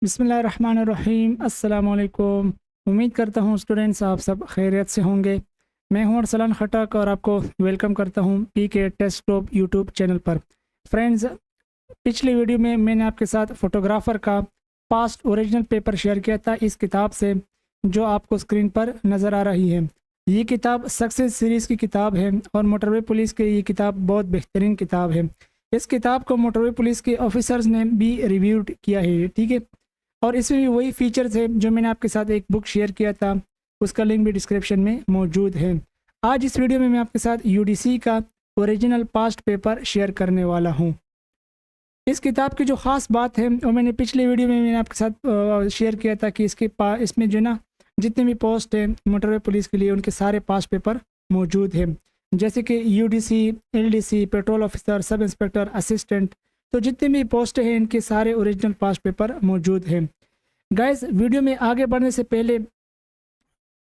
बिस्मिल्लाहिर्रहमानिर्रहीम अस्सलामुअलैकुम। उम्मीद करता हूँ स्टूडेंट्स आप सब खैरियत से होंगे। मैं हूँ अरसलान खटक और आपको वेलकम करता हूँ पीके टेस्ट ग्रुप यूट्यूब चैनल पर। फ्रेंड्स, पिछली वीडियो में मैंने आपके साथ फ़ोटोग्राफ़र का पास्ट ओरिजिनल पेपर शेयर किया था इस किताब से, जो आपको स्क्रीन पर नज़र आ रही है। ये किताब सक्सेस सीरीज़ की किताब है और मोटरवे पुलिस की ये किताब बहुत बेहतरीन किताब है। इस किताब को मोटरवे पुलिस के ऑफिसर्स ने भी रिव्यूड किया है, ठीक है। और इसमें भी वही फीचर्स है जो मैंने आपके साथ एक बुक शेयर किया था, उसका लिंक भी डिस्क्रिप्शन में मौजूद है। आज इस वीडियो में मैं आपके साथ यूडीसी का ओरिजिनल पास्ट पेपर शेयर करने वाला हूँ। इस किताब की जो ख़ास बात है वो मैंने पिछले वीडियो में मैंने आपके साथ शेयर किया था कि इसमें जो ना जितने भी पोस्ट हैं मोटरवे पुलिस के लिए उनके सारे पास्ट पेपर मौजूद हैं, जैसे कि UDC, LDC, petrol officer, sub inspector, assistant, तो जितने भी पोस्ट हैं इनके सारे ओरिजिनल पास्ट पेपर मौजूद हैं। गाइस, वीडियो में आगे बढ़ने से पहले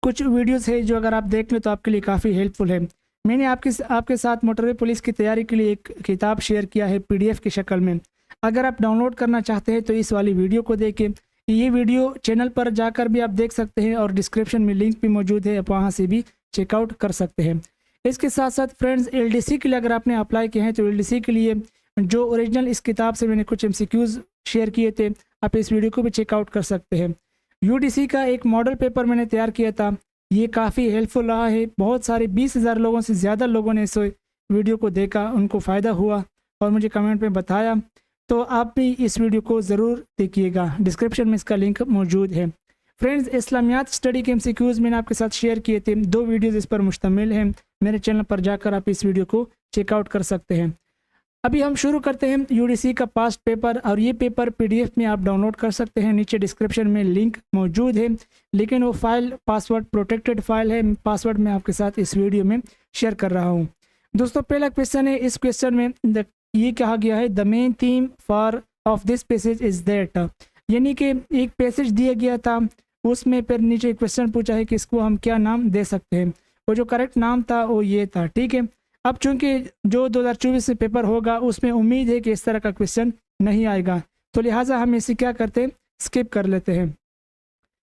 कुछ वीडियोस है जो अगर आप देख लें तो आपके लिए काफ़ी हेल्पफुल है। मैंने आपके साथ मोटरवे पुलिस की तैयारी के लिए एक किताब शेयर किया है पीडीएफ की शक्ल में। अगर आप डाउनलोड करना चाहते हैं तो इस वाली वीडियो को देखें। ये वीडियो चैनल पर जाकर भी आप देख सकते हैं और डिस्क्रिप्शन में लिंक भी मौजूद है, आप वहाँ से भी चेकआउट कर सकते हैं। इसके साथ साथ फ्रेंड्स, एलडीसी के लिए अगर आपने अप्लाई किया है तो एलडीसी के लिए जो ओरिजिनल इस किताब से मैंने कुछ एमसीक्यूज़ शेयर किए थे, आप इस वीडियो को भी चेकआउट कर सकते हैं। यूडीसी का एक मॉडल पेपर मैंने तैयार किया था, ये काफ़ी हेल्पफुल रहा है। बहुत सारे 20,000 लोगों से ज़्यादा लोगों ने इस वीडियो को देखा, उनको फ़ायदा हुआ और मुझे कमेंट में बताया। तो आप भी इस वीडियो को ज़रूर देखिएगा, डिस्क्रिप्शन में इसका लिंक मौजूद है। फ्रेंड्स, इस्लामियात स्टडी के एमसीक्यूज़ मैंने आपके साथ शेयर किए थे, 2 वीडियोज़ इस पर मुश्तमिल हैं। मेरे चैनल पर जाकर आप इस वीडियो को चेकआउट कर सकते हैं। अभी हम शुरू करते हैं यूडीसी का पास्ट पेपर, और ये पेपर पीडीएफ में आप डाउनलोड कर सकते हैं, नीचे डिस्क्रिप्शन में लिंक मौजूद है। लेकिन वो फाइल पासवर्ड प्रोटेक्टेड फाइल है, पासवर्ड मैं आपके साथ इस वीडियो में शेयर कर रहा हूँ। दोस्तों, पहला क्वेश्चन है, इस क्वेश्चन में ये कहा गया है the main theme for of this passage is that, यानी कि एक पैसेज दिया गया था, उसमें फिर नीचे क्वेश्चन पूछा है कि इसको हम क्या नाम दे सकते हैं। वो जो करेक्ट नाम था वो ये था, ठीक है। अब चूंकि जो 2024 में पेपर होगा उसमें उम्मीद है कि इस तरह का क्वेश्चन नहीं आएगा, तो लिहाजा हम इसे क्या करते हैं, स्किप कर लेते हैं।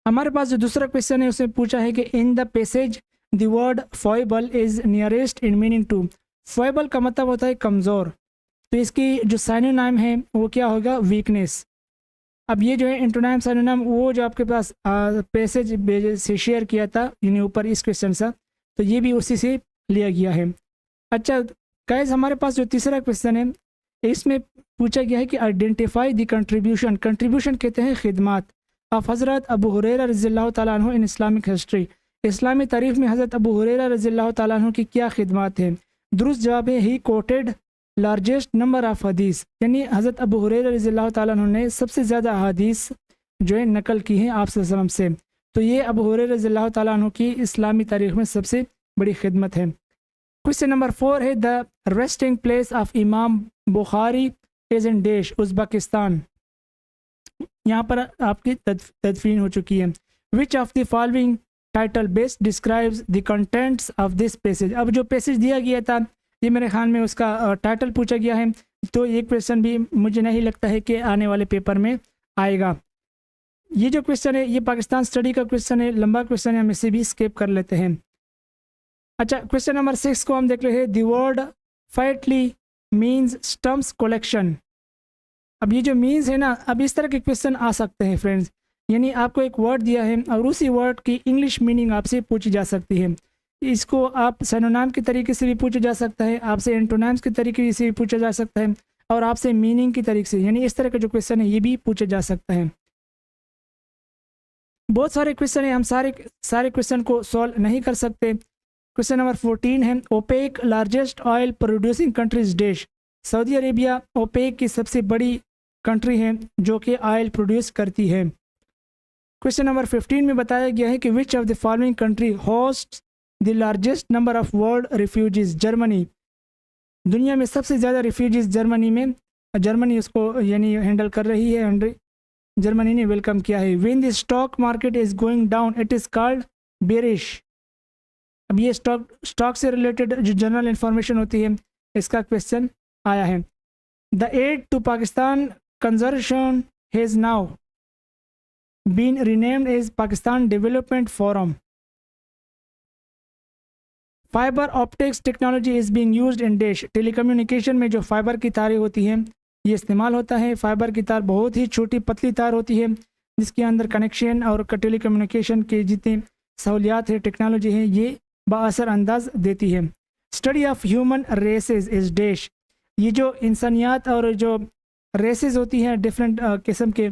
हमारे पास जो दूसरा क्वेश्चन है उसमें पूछा है कि in the passage the word foible is nearest in meaning to. Foible का मतलब होता है कमज़ोर, तो इसकी जो साइनोनिम है वो क्या होगा, वीकनेस। अब ये जो है इंटोनाइम साइनोनिम, वो जो आपके पास पैसेज से शेयर किया था यानी ऊपर इस क्वेश्चन से, तो ये भी उसी से लिया गया है। अच्छा गाइस, हमारे पास जो तीसरा क्वेश्चन है इसमें पूछा गया है कि आइडेंटिफाई द कंट्रीब्यूशन, कंट्रीब्यूशन कहते हैं खिदमत, ऑफ हज़रत अबू हुरैरा रज़ियल्लाहु ताला अन्हु इन इस्लामिक हिस्ट्री। इस्लामी तारीख़ में हज़रत अबू हुरैरा रज़ियल्लाहु ताला अन्हु की क्या खिदमत है। दुरुस्त जवाब है ही कोटेड लार्जेस्ट नंबर ऑफ हदीस, यानी हज़रत अबू हुरैरा रज़ियल्लाहु ताला अन्हु ने सबसे ज़्यादा हदीस जो है नकल की हैं आप सल्लल्लाहु अलैहि वसल्लम से। तो ये अबू हुरैरा रज़ियल्लाहु ताला अन्हु की इस्लामी तारीख़ में सबसे बड़ी खिदमत है। क्वेश्चन नंबर 4 है द रेस्टिंग प्लेस ऑफ इमाम बुखारी इज इन देश उज़्बेकिस्तान। यहाँ पर आपकी तदफीन हो चुकी है। Which of the following title best describes the contents of this passage. अब जो पैसेज दिया गया था ये मेरे ख्याल में उसका टाइटल पूछा गया है, तो ये क्वेश्चन भी मुझे नहीं लगता है कि आने वाले पेपर में आएगा। ये जो क्वेश्चन है ये पाकिस्तान स्टडी का क्वेश्चन है, लंबा क्वेश्चन है, हम इसे भी स्किप कर लेते हैं। अच्छा, क्वेश्चन नंबर 6 को हम देख रहे हैं the word philately means stamps collection. अब ये जो मीन्स है ना, अब इस तरह के क्वेश्चन आ सकते हैं फ्रेंड्स, यानी आपको एक वर्ड दिया है और उसी वर्ड की इंग्लिश मीनिंग आपसे पूछी जा सकती है। इसको आप सिनोनिम के तरीके से भी पूछा जा सकता है, आपसे एंटोनिम्स के तरीके से भी पूछा जा सकता है, और आपसे मीनिंग की तरीके से, यानी इस तरह का जो क्वेश्चन है ये भी पूछा जा सकता है। बहुत सारे क्वेश्चन है, हम सारे क्वेश्चन को सॉल्व नहीं कर सकते। क्वेश्चन नंबर 14 है OPEC largest oil producing countries देश। सऊदी अरेबिया ओपेक की सबसे बड़ी कंट्री है जो कि ऑयल प्रोड्यूस करती है। क्वेश्चन नंबर 15 में बताया गया है कि विच of the following country host the largest number of world refugees. Germany, दुनिया में सबसे ज़्यादा रिफ्यूजीज जर्मनी में, जर्मनी उसको यानी हैंडल कर रही है, जर्मनी ने वेलकम किया है। When the stock market is going down it is called bearish. अब ये स्टॉक से रिलेटेड जो जनरल इंफॉर्मेशन होती है इसका क्वेश्चन आया है। The aid to Pakistan conservation has now, been renamed as Pakistan Development Forum. Fibre optics technology is being used in dash. Telecommunication में जो फाइबर की तारें होती हैं ये इस्तेमाल होता है। फाइबर की तार बहुत ही छोटी पतली तार होती है जिसके अंदर कनेक्शन और टेलीकम्युनिकेशन की जितनी सहूलियात है, टेक्नोलॉजी है, ये बाअसर अंदाज देती है। Study of human races is dash. ये जो इंसानियात और जो रेसेस होती हैं डिफरेंट किस्म के,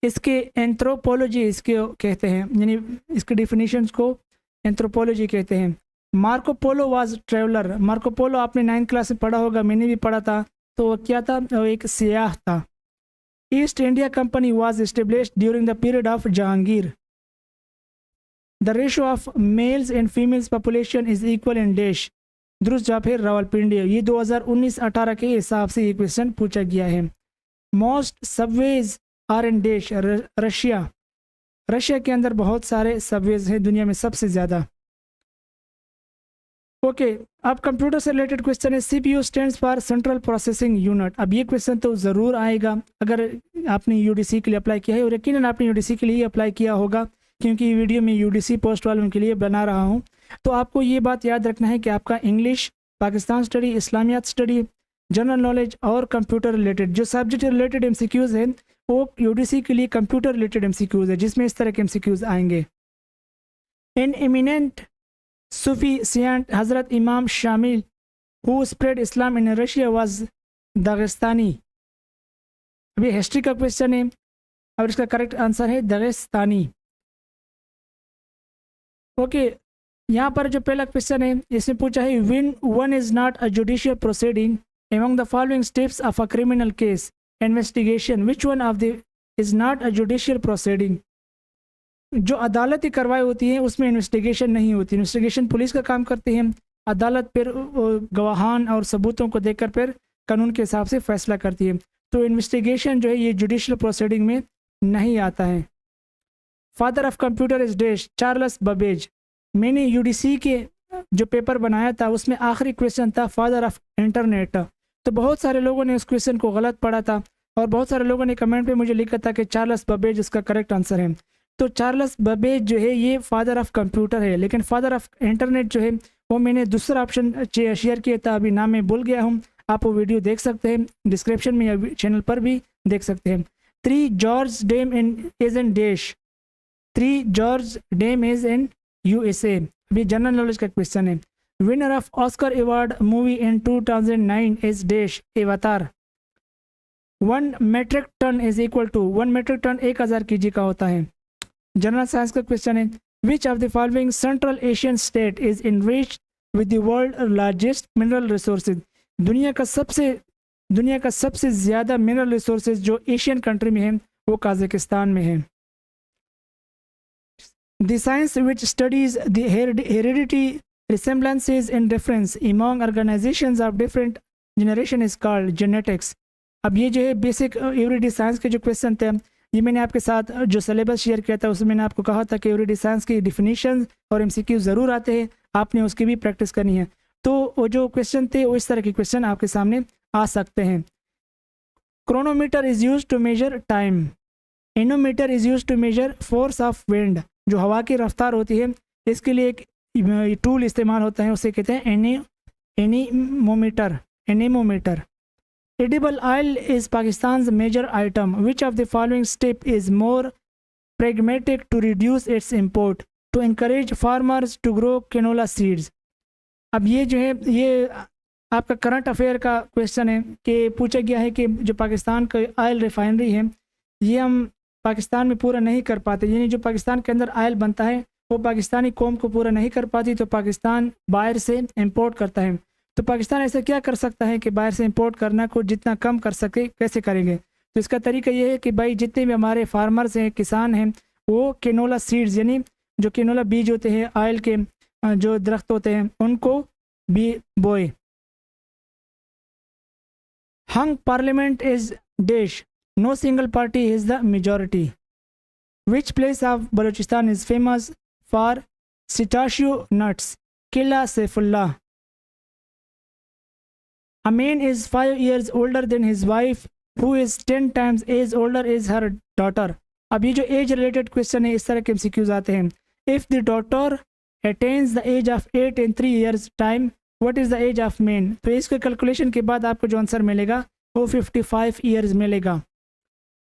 इसके एंथ्रोपोलॉजी इसके कहते हैं, यानी इसके डिफिनीशंस को एंथ्रोपोलॉजी कहते हैं। Marco Polo was traveller. Marco Polo आपने 9th क्लास में पढ़ा होगा, मैंने भी पढ़ा था। तो वो क्या था? वो एक सियाह था। East India company was established during the period of Jahangir. The ratio of males and females population is equal in dash. दुरुस्त जवाब है रावलपिंडी। ये 2019-18 के हिसाब से ये क्वेश्चन पूछा गया है। Most subways are in dash. Russia. Russia के अंदर बहुत सारे सबवेज हैं, दुनिया में सबसे ज़्यादा। ओके अब कंप्यूटर से रिलेटेड क्वेश्चन है। CPU stands for central processing unit. अब ये क्वेश्चन तो ज़रूर आएगा अगर आपने UDC के लिए अप्लाई किया है, और यकीनन आपने UDC के लिए अप्लाई किया होगा क्योंकि ये वीडियो मैं UDC पोस्ट वालों के लिए बना रहा हूँ। तो आपको ये बात याद रखना है कि आपका इंग्लिश, पाकिस्तान स्टडी, इस्लामियात स्टडी, जनरल नॉलेज और कंप्यूटर रिलेटेड जो सब्जेक्ट रिलेटेड MCQs हैं वो UDC के लिए कंप्यूटर रिलेटेड MCQs है जिसमें इस तरह के MCQs आएंगे। इन एमिनेंट सूफी सेंट हज़रत इमाम शामिल who spread Islam in Russia was Dagestani. अभी हिस्ट्री का क्वेश्चन है और इसका करेक्ट आंसर है दागिस्तानी। ओके यहाँ पर जो पहला क्वेश्चन है इसमें पूछा है when one is not a judicial proceeding among the following steps of a criminal case investigation which one of the is not a judicial proceeding. जो अदालती कार्रवाई होती है उसमें इन्वेस्टिगेशन नहीं होती। इन्वेस्टिगेशन पुलिस का काम करती है, अदालत फिर गवाहान और सबूतों को देखकर फिर कानून के हिसाब से फैसला करती है। तो इन्वेस्टिगेशन जो है ये जुडिशियल प्रोसीडिंग में नहीं आता है। Father of computer is dash. Charles Babbage. मैंने UDC के जो पेपर बनाया था उसमें आखिरी क्वेश्चन था फादर ऑफ इंटरनेट। तो बहुत सारे लोगों ने उस क्वेश्चन को गलत पढ़ा था और बहुत सारे लोगों ने कमेंट पे मुझे लिखा था कि चार्ल्स बबेज इसका करेक्ट आंसर है। तो चार्ल्स बबेज जो है ये फादर ऑफ कंप्यूटर है, लेकिन फादर ऑफ इंटरनेट जो है वो मैंने दूसरा ऑप्शन शेयर किया था, अभी नाम मैं भूल गया हूँ। आप वो वीडियो देख सकते हैं डिस्क्रिप्शन में या चैनल पर भी देख सकते हैं। 3 Gorges dam is in dash. 3 Gorges dam is in USA। अभी जनरल नॉलेज का क्वेश्चन है। Winner of Oscar award movie in 2009 is dash Avatar. 1 metric ton is equal to 1 metric ton 1000 kg का होता है। जनरल साइंस का question है which of the following central Asian state is enriched with the world largest mineral resources. दुनिया का सबसे ज़्यादा mineral resources जो एशियन कंट्री में है वो कजाकिस्तान में है। The science which studies the heredity resemblances in difference among organisations of different generation is called genetics. अब ये जो है बेसिक एवरीडे साइंस के जो क्वेश्चन थे ये मैंने आपके साथ जो सिलेबस शेयर किया था उसमें मैंने आपको कहा था कि एवरीडे साइंस की डिफिनीशन और MCQ ज़रूर आते हैं, आपने उसकी भी प्रैक्टिस करनी है। तो वो जो क्वेश्चन थे वो इस तरह के क्वेश्चन आपके सामने आ सकते हैं। Chronometer is use to measure time. Anemometer is use to measure force of wind. जो हवा की रफ्तार होती है इसके लिए एक टूल इस्तेमाल होता है, उसे कहते हैं anemometer. Edible oil is Pakistan's major item. Which of the following step is more pragmatic to reduce its import? To encourage farmers to grow canola seeds. अब ये जो है ये आपका करंट अफेयर का क्वेश्चन है कि पूछा गया है कि जो पाकिस्तान का ऑयल रिफाइनरी है ये हम पाकिस्तान में पूरा नहीं कर पाते, यानी जो पाकिस्तान के अंदर ऑयल बनता है वो पाकिस्तानी कौम को पूरा नहीं कर पाती, तो पाकिस्तान बाहर से इंपोर्ट करता है। तो पाकिस्तान ऐसा क्या कर सकता है कि बाहर से इंपोर्ट करना को जितना कम कर सके, कैसे करेंगे? तो इसका तरीका ये है कि भाई जितने भी हमारे फार्मर्स हैं, किसान हैं, वो केनोला सीड्स यानी जो केनोला बीज होते हैं, ऑयल के जो दरख्त होते हैं, उनको भी बोए। Hung parliament is dash. No single party is the majority. Which place of Balochistan is famous for pistachio nuts? Killa Saifullah. A man is 5 years older than his wife, who is 10 times as older as her daughter. अब ये जो age related question है, इस तरह के MCQs आते हैं। If the daughter attains the age of 8 in 3 years time, what is the age of man? तो इसके कैलकुलेशन के बाद आपको जो आंसर मिलेगा वो 55 ईयर्स मिलेगा।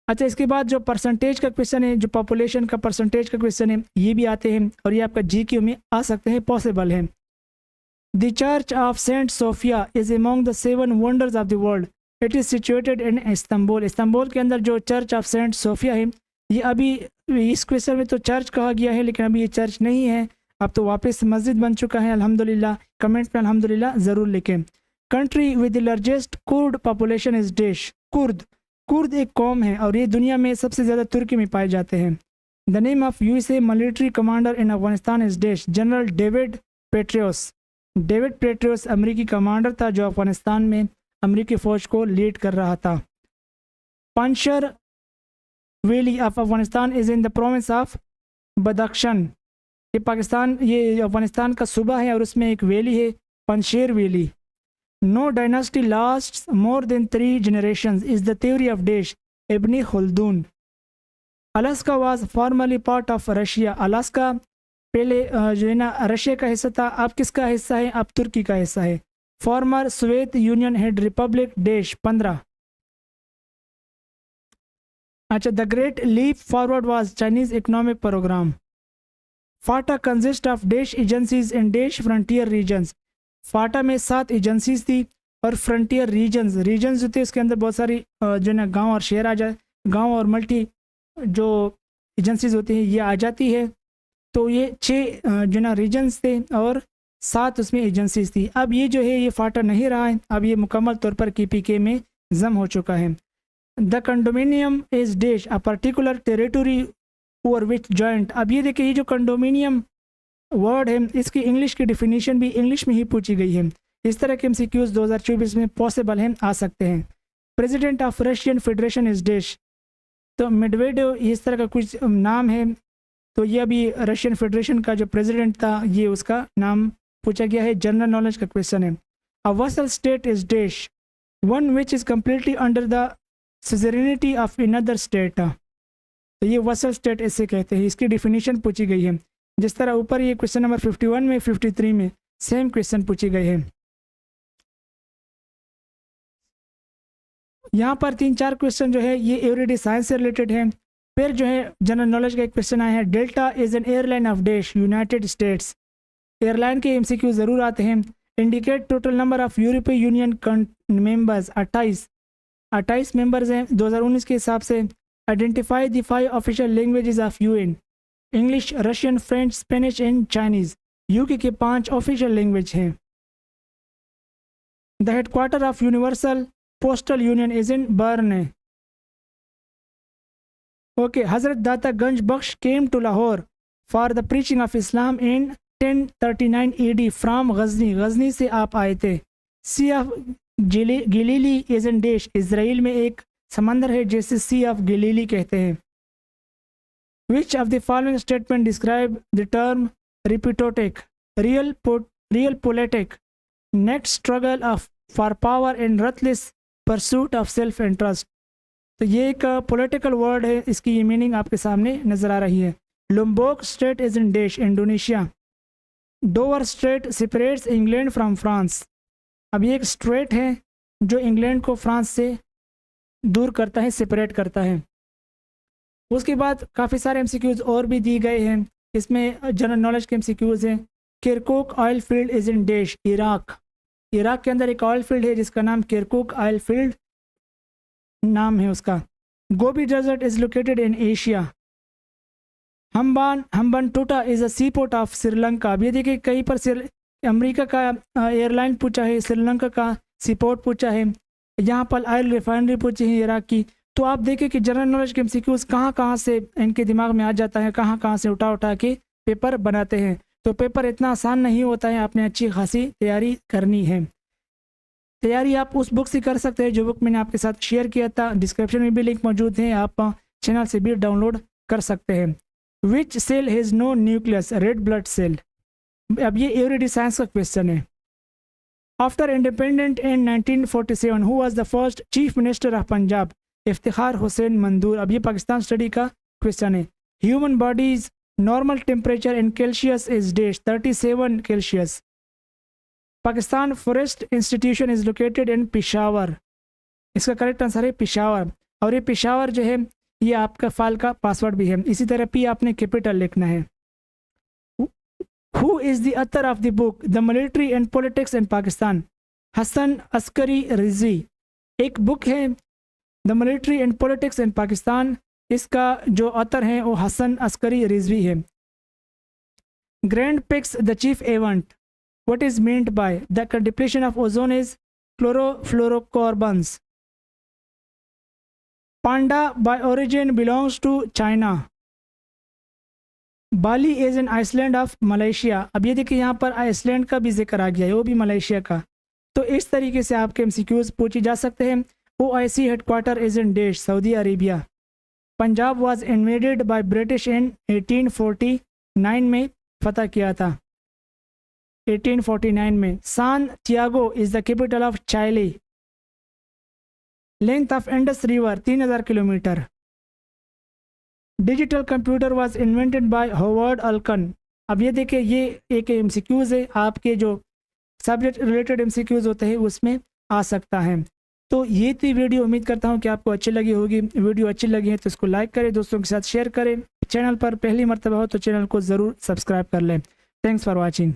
अच्छा, इसके बाद जो परसेंटेज का क्वेश्चन है, जो पॉपुलेशन का परसेंटेज का क्वेश्चन है, ये भी आते हैं और ये आपका जीक्यू में आ सकते हैं, पॉसिबल है। The church of Saint Sophia is among the 7 wonders of the world, it is situated in Istanbul. Istanbul के अंदर जो चर्च ऑफ सेंट सोफिया है, ये अभी इस क्वेश्चन में तो चर्च कहा गया है, लेकिन अभी ये चर्च नहीं है, अब तो वापस मस्जिद बन चुका है अल्हम्दुलिल्लाह। कमेंट में अल्हम्दुलिल्लाह ज़रूर लिखें। Country with the largest Kurd population is देश। कुर्द एक कौम है और ये दुनिया में सबसे ज़्यादा तुर्की में पाए जाते हैं। The name of USA military commander in Afghanistan is dash. General David Petraeus. David Petraeus अमेरिकी कमांडर था जो अफगानिस्तान में अमेरिकी फ़ौज को लीड कर रहा था। Panjshir valley of Afghanistan is in the province of Badakhshan. ये अफगानिस्तान का सूबा है और उसमें एक वैली है, Panjshir valley. No dynasty lasts more than 3 generations is the theory of dash, Ibn Khaldun. Alaska was formerly part of Russia. Alaska पहले जो है ना रशिया का हिस्सा था, अब किसका हिस्सा है? अब तुर्की का हिस्सा है। Former Soviet Union had republic देश 15। अच्छा, the great leap forward was Chinese economic programme. FATA consist of देश एजेंसीज इन देश फ्रंटियर रीजन्स। फाटा में 7 एजेंसीज थी और फ्रंटियर रीजन्स जो थे उसके अंदर बहुत सारी जो ना गांव और शहर आ जाए, गांव और मल्टी जो एजेंसीज होती हैं ये आ जाती है। तो ये 6 जो ना रीजन्स थे और 7 उसमें एजेंसीज थी। अब ये जो है ये फाटा नहीं रहा है, अब ये मुकम्मल तौर पर KPK में जम हो चुका है। द कंडोमिनियम इज देश a particular territory over which joint. अब ये देखिए, ये जो कंडोमिनियम वर्ड है इसकी इंग्लिश की डिफिनीशन भी इंग्लिश में ही पूछी गई है। इस तरह के MCQs 2024 में पॉसिबल हैं, आ सकते हैं। President of Russian federation is देश। तो मेडवेडेव इस तरह का कुछ नाम है, तो ये अभी रशियन फेडरेशन का जो प्रेसिडेंट था ये उसका नाम पूछा गया है। जनरल नॉलेज का क्वेश्चन है। A vassal state is dash, one which is completely under the suzerainty of another state. तो ये वसल स्टेट ऐसे कहते हैं, इसकी डिफिनीशन पूछी गई है। जिस तरह ऊपर ये क्वेश्चन नंबर 51 में 53 में सेम क्वेश्चन पूछे गए हैं। यहाँ पर 3-4 क्वेश्चन जो है ये एवरीडे साइंस से रिलेटेड है। फिर जो है जनरल नॉलेज का एक क्वेश्चन आया है, Delta is an airline of dash United States. Airline के MCQ ज़रूर आते हैं। इंडिकेट टोटल नंबर ऑफ यूरोपीय यूनियन मेंबर्स 28 मेंबर्स हैं 2019 के हिसाब से। Identify the 5 official languages of UN। English, Russian, French, Spanish and Chinese UK के 5 ऑफिशियल लैंग्वेज हैं। The headquarter of Universal Postal Union is in Bern. Okay, हज़रत Data Ganj Bakhsh came to Lahore for the preaching of Islam in 1039 AD from Ghazni से आप आए थे। सी of Galilee is in देश। Israel में एक समंदर है जिसे सी ऑफ गलीली कहते हैं। Which of the following statement describe the term reputotic, real politic, next struggle for power and ruthless pursuit of self-interest। तो ये एक पॉलिटिकल वर्ड है, इसकी ये मीनिंग आपके सामने नज़र आ रही है। लुम्बोक स्टेट इज इन देश Indonesia. Dover straight separates England from France. अब ये एक स्ट्रेट है जो इंग्लैंड को फ्रांस से दूर करता है, सेपरेट करता है। उसके बाद काफ़ी सारे MCQs और भी दिए गए हैं। इसमें जनरल नॉलेज के MCQs हैं। Kirkuk oil field is in देश इराक। इराक के अंदर एक ऑयल फील्ड है जिसका नाम किरकुक ऑयल फील्ड नाम है उसका। Gobi desert is located in Asia. Hambantota is a sea port of Sri Lanka. अब ये देखिए कहीं पर अमेरिका का एयरलाइन पूछा है, श्रीलंका का सी पोर्ट पूछा है, यहाँ पर ऑयल रिफाइनरी पूछी है इराक की। तो आप देखें कि जनरल नॉलेज के MCQs कहाँ से इनके दिमाग में आ जाता है, कहाँ से उठा के पेपर बनाते हैं। तो पेपर इतना आसान नहीं होता है, आपने अच्छी खासी तैयारी करनी है। तैयारी आप उस बुक से कर सकते हैं जो बुक मैंने आपके साथ शेयर किया था, डिस्क्रिप्शन में भी लिंक मौजूद है, आप चैनल से भी डाउनलोड कर सकते हैं। Which cell has no nucleus, red blood cell. अब ये एवरीडे साइंस का क्वेश्चन है। After independent in 1947 who was the first chief minister of Punjab? Iftikhar Hussain Mamdot. अब ये पाकिस्तान स्टडी का क्वेश्चन है। Human body's normal temperature in Celsius is dash 37 Celsius. Pakistan forest institution is located in Peshawar. इसका correct answer है पिशावर। और ये पिशावर जो है ये आपका फाइल का पासवर्ड भी है। इसी तरह पी आपने कैपिटल लिखना है। Who is the author of the book the military and politics in Pakistan? Hasan Askari Rizvi. एक बुक है the military and politics in Pakistan, इसका जो ऑथर है वो हसन अस्करी रिजवी है। Grand prix the chief event, what is meant by the depletion of ozone is chlorofluorocarbons. Panda by origin belongs to China. Bali is an island of Malaysia. अब ये देखिए यहाँ पर आइसलैंड का भी जिक्र आ गया है, वो भी मलेशिया का। तो इस तरीके से आपके एमसीक्यूज पूछे जा सकते हैं। OIC headquarter is in dash Saudi Arabia. Punjab was invaded by British in 1849 में फतह किया था 1849 में। Santiago is the capital of Chile. Length of Indus river 3000 kilometre. Digital computer was invented by Howard Aiken. अब ये देखिए ये एक एमसीक्यूज है, आपके जो सब्जेक्ट रिलेटेड एमसीक्यूज होते हैं उसमें आ सकता है। तो ये थी वीडियो, उम्मीद करता हूँ कि आपको अच्छी लगी होगी। वीडियो अच्छी लगी है तो इसको लाइक करें, दोस्तों के साथ शेयर करें। चैनल पर पहली मर्तबा हो तो चैनल को ज़रूर सब्सक्राइब कर लें। Thanks for watching.